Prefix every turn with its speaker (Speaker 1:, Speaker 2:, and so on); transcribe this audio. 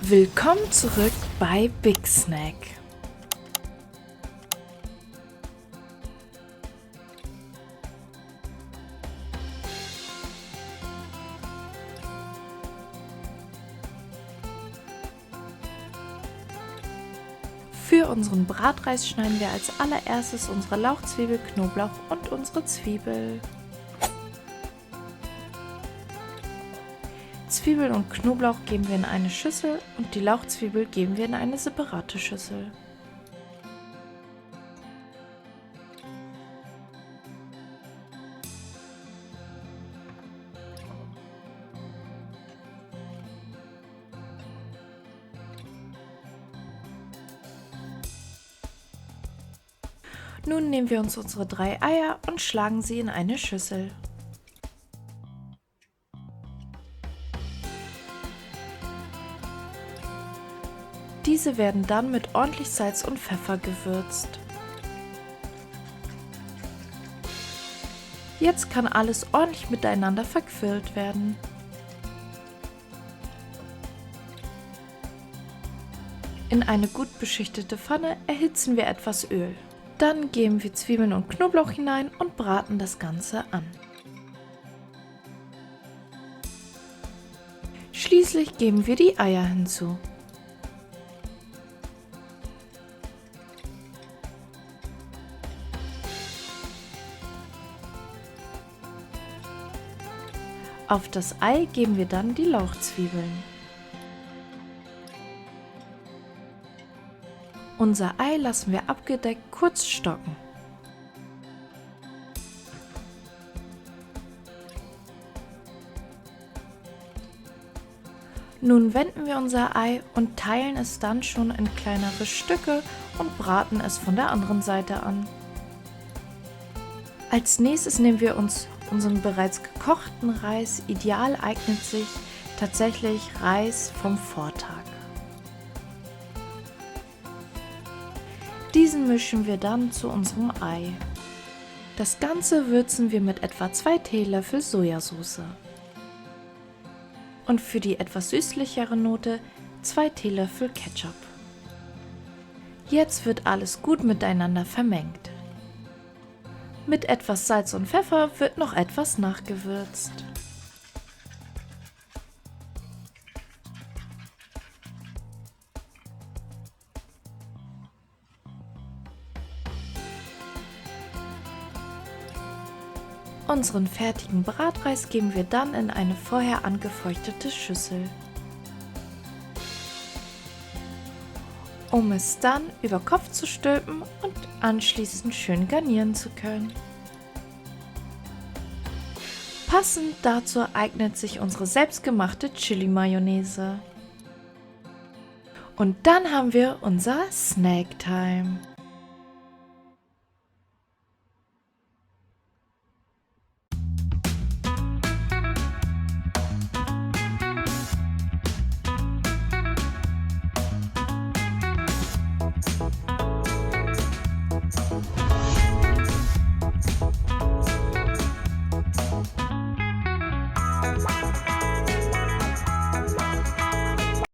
Speaker 1: Willkommen zurück bei Big Snack. Für unseren Bratreis schneiden wir als allererstes unsere Lauchzwiebel, Knoblauch und unsere Zwiebel. Zwiebeln und Knoblauch geben wir in eine Schüssel und die Lauchzwiebel geben wir in eine separate Schüssel. Nun nehmen wir uns unsere 3 Eier und schlagen sie in eine Schüssel. Diese werden dann mit ordentlich Salz und Pfeffer gewürzt. Jetzt kann alles ordentlich miteinander verquirlt werden. In eine gut beschichtete Pfanne erhitzen wir etwas Öl. Dann geben wir Zwiebeln und Knoblauch hinein und braten das Ganze an. Schließlich geben wir die Eier hinzu. Auf das Ei geben wir dann die Lauchzwiebeln. Unser Ei lassen wir abgedeckt kurz stocken. Nun wenden wir unser Ei und teilen es dann schon in kleinere Stücke und braten es von der anderen Seite an. Als nächstes nehmen wir uns unseren bereits gekochten Reis. Ideal eignet sich tatsächlich Reis vom Vortag. Diesen mischen wir dann zu unserem Ei. Das Ganze würzen wir mit etwa 2 Teelöffel Sojasauce. Und für die etwas süßlichere Note 2 Teelöffel Ketchup. Jetzt wird alles gut miteinander vermengt. Mit etwas Salz und Pfeffer wird noch etwas nachgewürzt. Unseren fertigen Bratreis geben wir dann in eine vorher angefeuchtete Schüssel, um es dann über Kopf zu stülpen und anschließend schön garnieren zu können. Passend dazu eignet sich unsere selbstgemachte Chili-Mayonnaise. Und dann haben wir unser Snack-Time.